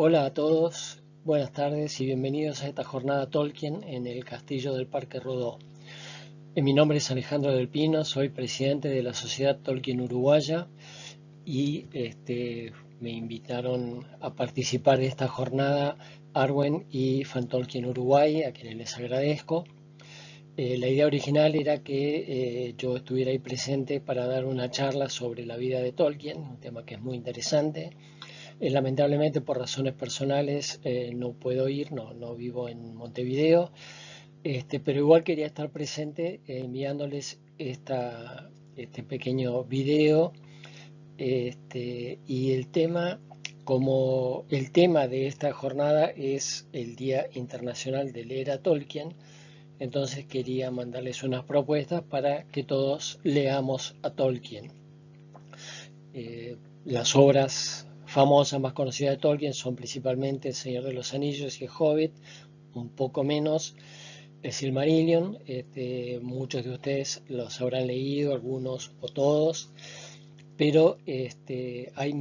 Hola a todos, buenas tardes y bienvenidos a esta jornada Tolkien en el Castillo del Parque Rodó. Mi nombre es Alejandro del Pino, soy presidente de la Sociedad Tolkien Uruguaya y me invitaron a participar de esta jornada Arwen y Fan Tolkien Uruguay, a quienes les agradezco. La idea original era que yo estuviera ahí presente para dar una charla sobre la vida de Tolkien, un tema que es muy interesante. Lamentablemente por razones personales no puedo ir, no vivo en Montevideo, pero igual quería estar presente enviándoles este pequeño video y como el tema de esta jornada es el Día Internacional de Leer a Tolkien, entonces quería mandarles unas propuestas para que todos leamos a Tolkien. Las obras famosas más conocidas de Tolkien son principalmente El Señor de los Anillos y El Hobbit, un poco menos El Silmarillion. Muchos de ustedes los habrán leído, algunos o todos, pero hay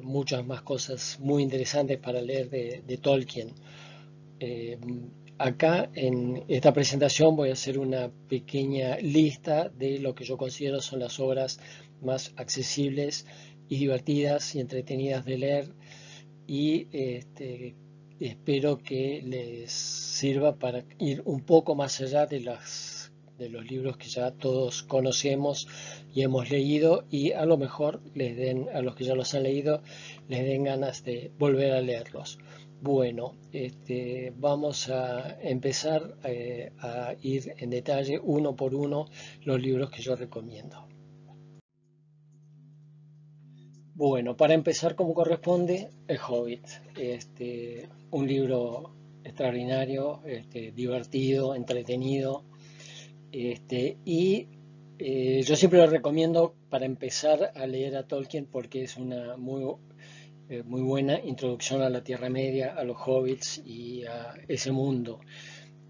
muchas más cosas muy interesantes para leer de Tolkien. Eh, Acá en esta presentación voy a hacer una pequeña lista de lo que yo considero son las obras más accesibles y divertidas y entretenidas de leer y espero que les sirva para ir un poco más allá de los libros que ya todos conocemos y hemos leído, y a lo mejor a los que ya los han leído, les den ganas de volver a leerlos. Bueno, vamos a empezar a ir en detalle uno por uno los libros que yo recomiendo. Bueno, para empezar como corresponde, El Hobbit. Un libro extraordinario, divertido, entretenido. Yo siempre lo recomiendo para empezar a leer a Tolkien porque es una muy buena introducción a la Tierra Media, a los hobbits y a ese mundo.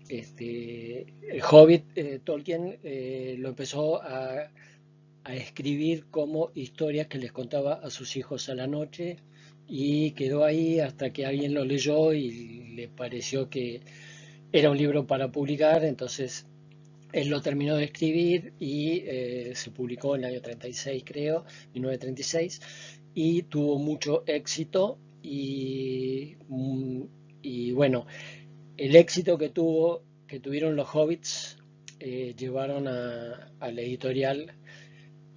El Hobbit, Tolkien lo empezó a escribir como historias que les contaba a sus hijos a la noche, y quedó ahí hasta que alguien lo leyó y le pareció que era un libro para publicar. Entonces él lo terminó de escribir y se publicó en el año 36, creo, 1936, y tuvo mucho éxito y bueno, el éxito que tuvieron los hobbits, llevaron a la editorial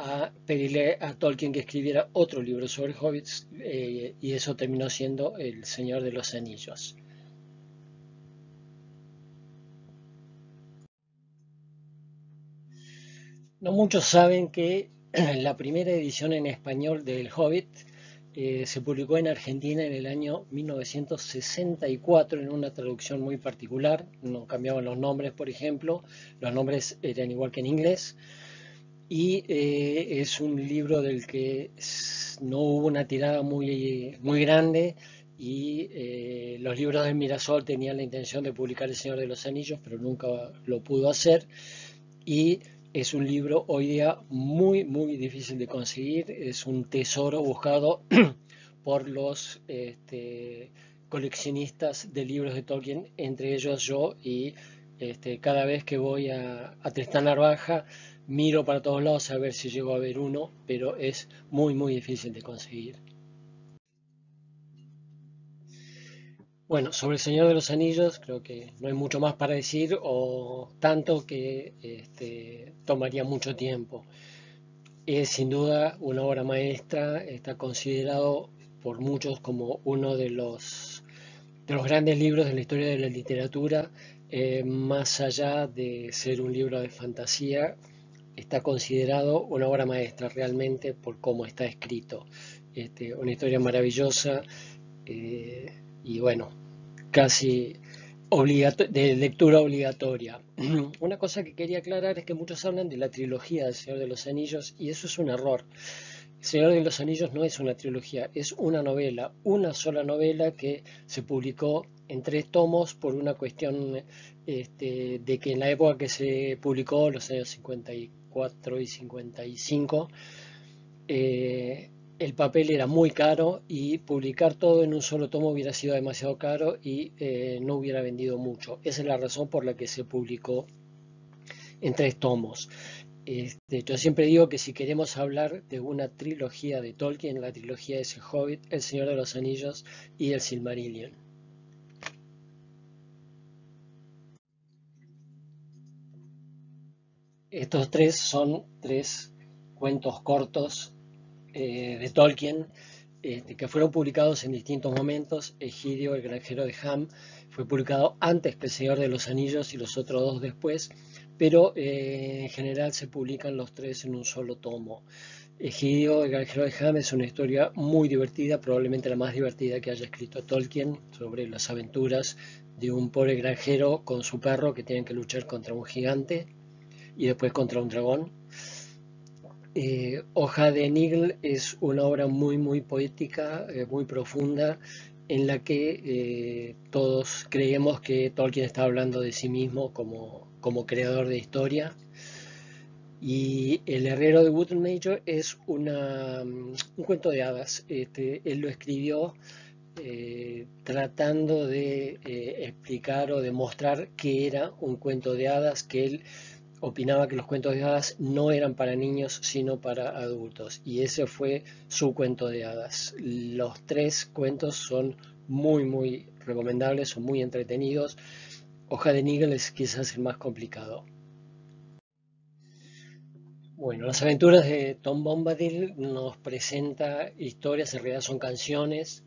a pedirle a Tolkien que escribiera otro libro sobre hobbits, y eso terminó siendo El Señor de los Anillos. No muchos saben que la primera edición en español del Hobbit se publicó en Argentina en el año 1964 en una traducción muy particular. No cambiaban los nombres, por ejemplo, los nombres eran igual que en inglés. Y es un libro del que no hubo una tirada muy grande, y los libros de Mirasol tenían la intención de publicar El Señor de los Anillos, pero nunca lo pudo hacer, y es un libro hoy día muy difícil de conseguir. Es un tesoro buscado por los coleccionistas de libros de Tolkien, entre ellos yo, y cada vez que voy a Tristán Narvaja miro para todos lados a ver si llego a ver uno, pero es muy difícil de conseguir. Bueno, sobre El Señor de los Anillos creo que no hay mucho más para decir, o tanto que tomaría mucho tiempo. Es sin duda una obra maestra, está considerado por muchos como uno de los grandes libros de la historia de la literatura. Más allá de ser un libro de fantasía, está considerado una obra maestra realmente por cómo está escrito. Una historia maravillosa, y bueno, casi de lectura obligatoria. Una cosa que quería aclarar es que muchos hablan de la trilogía del Señor de los Anillos, y eso es un error. El Señor de los Anillos no es una trilogía, es una novela, una sola novela que se publicó en 3 tomos por una cuestión de que en la época que se publicó, los años 54 y 55, el papel era muy caro y publicar todo en un solo tomo hubiera sido demasiado caro y no hubiera vendido mucho. Esa es la razón por la que se publicó en 3 tomos. Yo siempre digo que si queremos hablar de una trilogía de Tolkien, la trilogía es El Hobbit, El Señor de los Anillos y El Silmarillion. Estos 3 son 3 cuentos cortos de Tolkien que fueron publicados en distintos momentos. Egidio, el granjero de Ham, fue publicado antes que El Señor de los Anillos y los otros 2 después, pero en general se publican los 3 en un solo tomo. Egidio, el granjero de Ham, es una historia muy divertida, probablemente la más divertida que haya escrito Tolkien, sobre las aventuras de un pobre granjero con su perro que tienen que luchar contra un gigante y después contra un dragón. Hoja de Nigel es una obra muy muy poética, muy profunda, en la que todos creemos que Tolkien está hablando de sí mismo como creador de historia. Y El herrero de Wood Major es un cuento de hadas. Él lo escribió tratando de explicar o demostrar que era un cuento de hadas, que él opinaba que los cuentos de hadas no eran para niños sino para adultos, y ese fue su cuento de hadas. Los 3 cuentos son muy muy recomendables, son muy entretenidos. Hoja de Nigel es quizás el más complicado. Bueno, las aventuras de Tom Bombadil nos presenta historias, en realidad son canciones,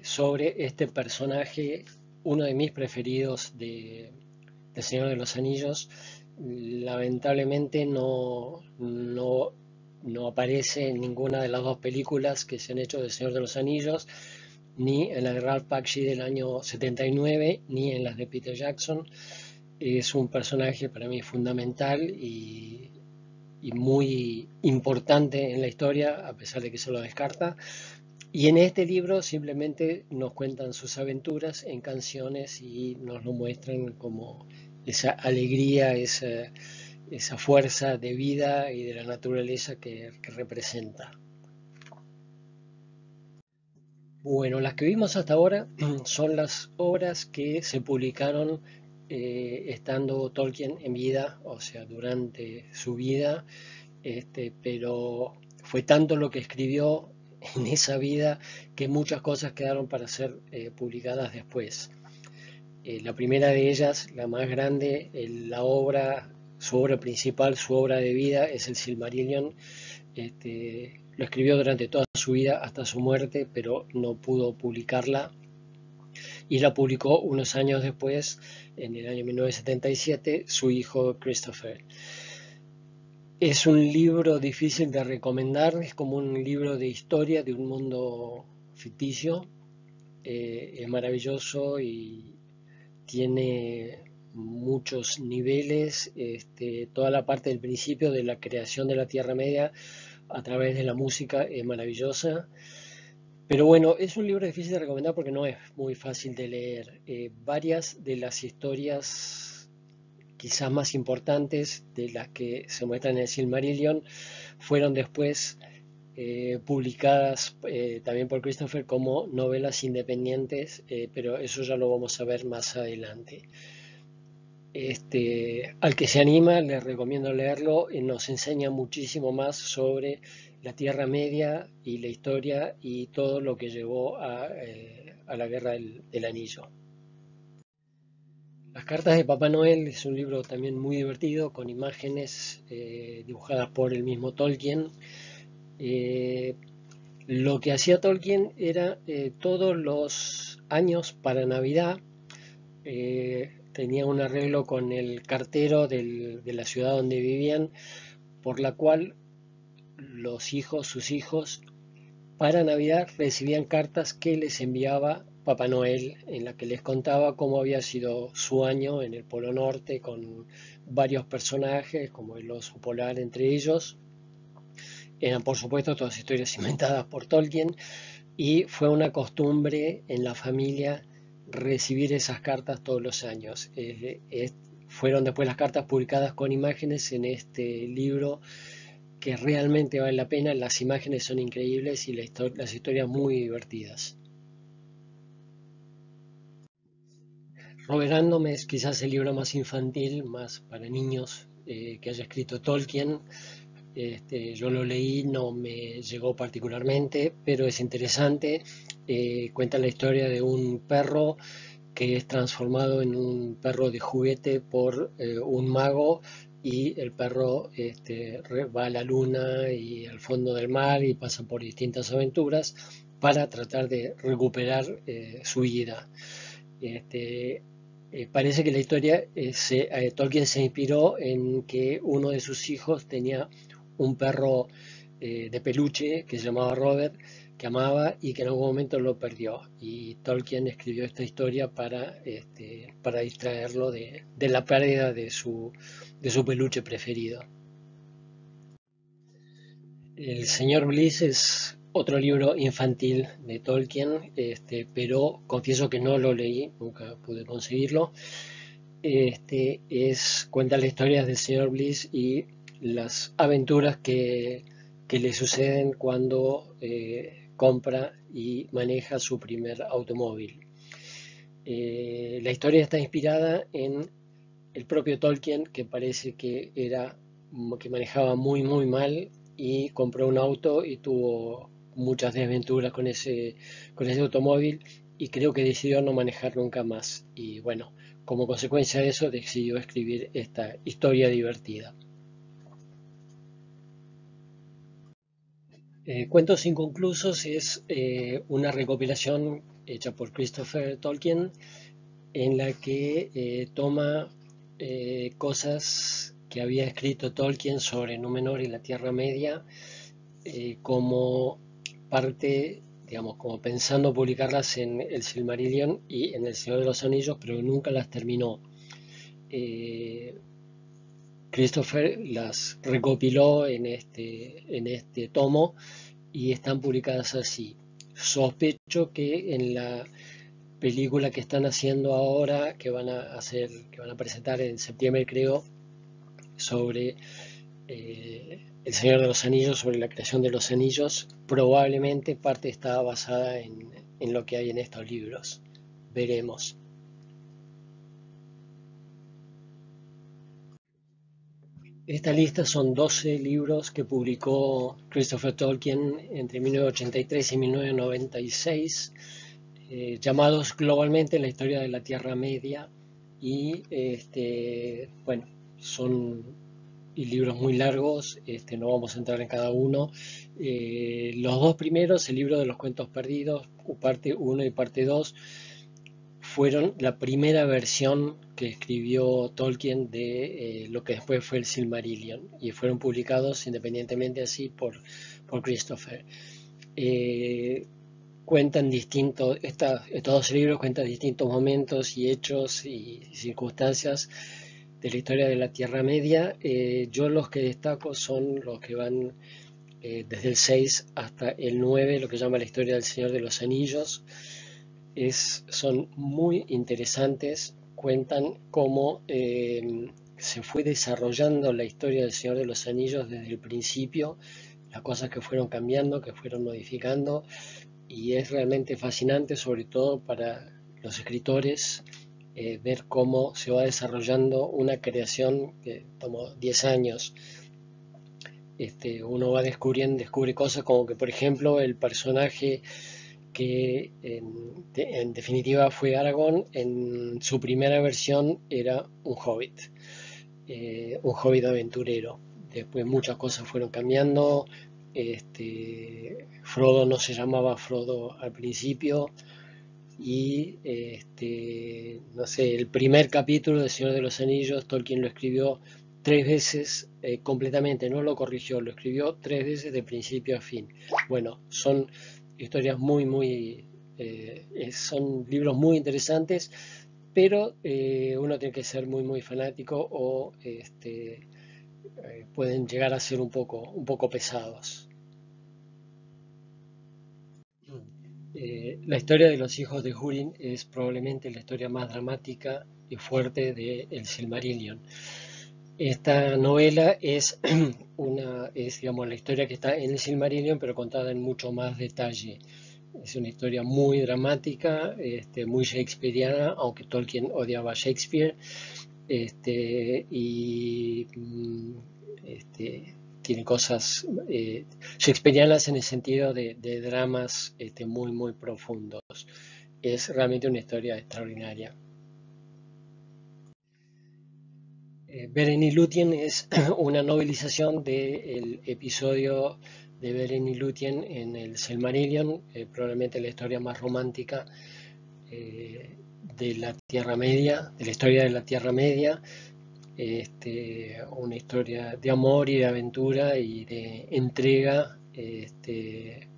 sobre este personaje, uno de mis preferidos del Señor de los Anillos. Lamentablemente no aparece en ninguna de las 2 películas que se han hecho del Señor de los Anillos, ni en la de Ralph Bakshi del año 79, ni en las de Peter Jackson. Es un personaje para mí fundamental y muy importante en la historia, a pesar de que se lo descarta. Y en este libro simplemente nos cuentan sus aventuras en canciones y nos lo muestran como esa alegría, esa fuerza de vida y de la naturaleza que representa. Bueno, las que vimos hasta ahora son las obras que se publicaron estando Tolkien en vida, o sea, durante su vida, pero fue tanto lo que escribió en esa vida que muchas cosas quedaron para ser publicadas después. La primera de ellas, la más grande, su obra principal, su obra de vida es el Silmarillion. Lo escribió durante toda su vida hasta su muerte, pero no pudo publicarla y la publicó unos años después, en el año 1977, su hijo Christopher. Es un libro difícil de recomendar, es como un libro de historia de un mundo ficticio. Es maravilloso y tiene muchos niveles, toda la parte del principio de la creación de la Tierra Media a través de la música es maravillosa. Pero bueno, es un libro difícil de recomendar porque no es muy fácil de leer. Varias de las historias quizás más importantes de las que se muestran en el Silmarillion fueron después publicadas también por Christopher como novelas independientes, pero eso ya lo vamos a ver más adelante. Al que se anima, les recomiendo leerlo, nos enseña muchísimo más sobre la Tierra Media y la historia y todo lo que llevó a la Guerra del Anillo. Las cartas de Papá Noel es un libro también muy divertido, con imágenes dibujadas por el mismo Tolkien. Lo que hacía Tolkien era todos los años para Navidad, tenía un arreglo con el cartero de la ciudad donde vivían, por la cual sus hijos, para Navidad recibían cartas que les enviaba Papá Noel, en la que les contaba cómo había sido su año en el Polo Norte, con varios personajes, como el oso polar entre ellos. Eran, por supuesto, todas historias inventadas por Tolkien, y fue una costumbre en la familia recibir esas cartas todos los años. Fueron después las cartas publicadas con imágenes en este libro que realmente vale la pena, las imágenes son increíbles y las historias muy divertidas. Robert Random es quizás el libro más infantil, más para niños que haya escrito Tolkien. Yo lo leí, no me llegó particularmente, pero es interesante. Cuenta la historia de un perro que es transformado en un perro de juguete por un mago, y el perro va a la luna y al fondo del mar y pasa por distintas aventuras para tratar de recuperar su vida. Este, Parece que la historia, Tolkien se inspiró en que uno de sus hijos tenía un perro de peluche que se llamaba Robert, que amaba y que en algún momento lo perdió. Y Tolkien escribió esta historia para distraerlo de la pérdida de su peluche preferido. El señor Bliss es otro libro infantil de Tolkien, pero confieso que no lo leí, nunca pude conseguirlo. Cuenta la historia del señor Bliss y las aventuras que le suceden cuando compra y maneja su primer automóvil. La historia está inspirada en el propio Tolkien, que parece que manejaba muy mal y compró un auto y tuvo muchas desventuras con ese automóvil, y creo que decidió no manejar nunca más. Y bueno, como consecuencia de eso decidió escribir esta historia divertida. Cuentos inconclusos es una recopilación hecha por Christopher Tolkien en la que toma cosas que había escrito Tolkien sobre Númenor y la Tierra Media, como parte, digamos, como pensando publicarlas en el Silmarillion y en el Señor de los Anillos, pero nunca las terminó. Christopher las recopiló en este tomo y están publicadas así. Sospecho que en la película que están haciendo ahora, que van a presentar en septiembre, creo, sobre El Señor de los Anillos, sobre la creación de los anillos, probablemente parte está basada en lo que hay en estos libros. Veremos. Esta lista son 12 libros que publicó Christopher Tolkien entre 1983 y 1996, llamados globalmente La historia de la Tierra Media, y bueno, son libros muy largos, no vamos a entrar en cada uno. Los dos primeros, el libro de los cuentos perdidos, parte 1 y parte 2, fueron la primera versión que escribió Tolkien de lo que después fue el Silmarillion, y fueron publicados independientemente así por Christopher. Estos dos libros cuentan distintos momentos y hechos y circunstancias de la historia de la Tierra Media. Yo los que destaco son los que van desde el 6 hasta el 9, lo que llama la historia del Señor de los Anillos. Son muy interesantes, cuentan cómo se fue desarrollando la historia del Señor de los Anillos desde el principio, las cosas que fueron cambiando, que fueron modificando, y es realmente fascinante, sobre todo para los escritores, ver cómo se va desarrollando una creación que tomó 10 años. Uno va descubre cosas como que, por ejemplo, el personaje que en definitiva fue Aragorn, en su primera versión era un hobbit aventurero. Después muchas cosas fueron cambiando. Frodo no se llamaba Frodo al principio, y no sé, el primer capítulo de Señor de los Anillos Tolkien lo escribió 3 veces completamente, no lo corrigió, lo escribió 3 veces de principio a fin. Bueno, son historias son libros muy interesantes, pero uno tiene que ser muy fanático, o pueden llegar a ser un poco pesados. La historia de los hijos de Húrin es probablemente la historia más dramática y fuerte de El Silmarillion. Esta novela es digamos, la historia que está en el Silmarillion, pero contada en mucho más detalle. Es una historia muy dramática, muy shakespeariana, aunque Tolkien odiaba a Shakespeare, y tiene cosas shakespearianas en el sentido de dramas muy, muy profundos. Es realmente una historia extraordinaria. Beren y Lúthien es una novelización del episodio de Beren y Lúthien en el Silmarillion, probablemente la historia más romántica de la Tierra Media, de la historia de la Tierra Media, una historia de amor y de aventura y de entrega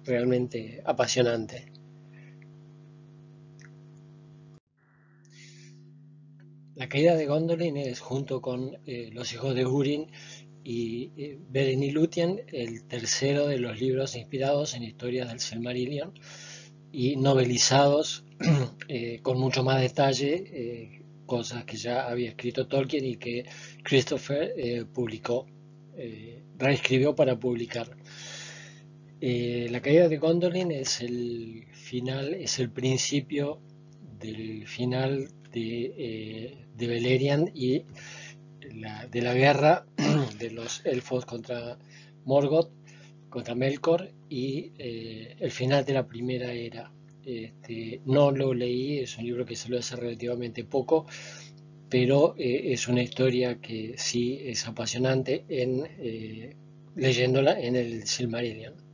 realmente apasionante. La caída de Gondolin es, junto con Los hijos de Húrin y Beren y Lúthien, el tercero de los libros inspirados en historias del Silmarillion y novelizados con mucho más detalle, cosas que ya había escrito Tolkien y que Christopher publicó, reescribió para publicar. La caída de Gondolin es el final, es el principio del final de Beleriand y de la guerra de los elfos contra Morgoth, contra Melkor, y el final de la primera era. No lo leí, es un libro que salió hace relativamente poco, pero es una historia que sí es apasionante leyéndola en el Silmarillion.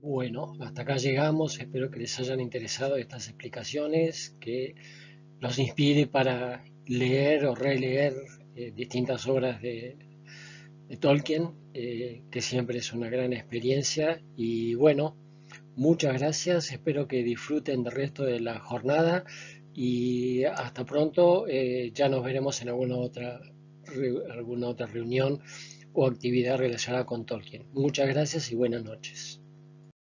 Bueno, hasta acá llegamos. Espero que les hayan interesado estas explicaciones, que los inspire para leer o releer distintas obras de Tolkien, que siempre es una gran experiencia. Y bueno, muchas gracias. Espero que disfruten del resto de la jornada y hasta pronto. Ya nos veremos en alguna otra reunión o actividad relacionada con Tolkien. Muchas gracias y buenas noches.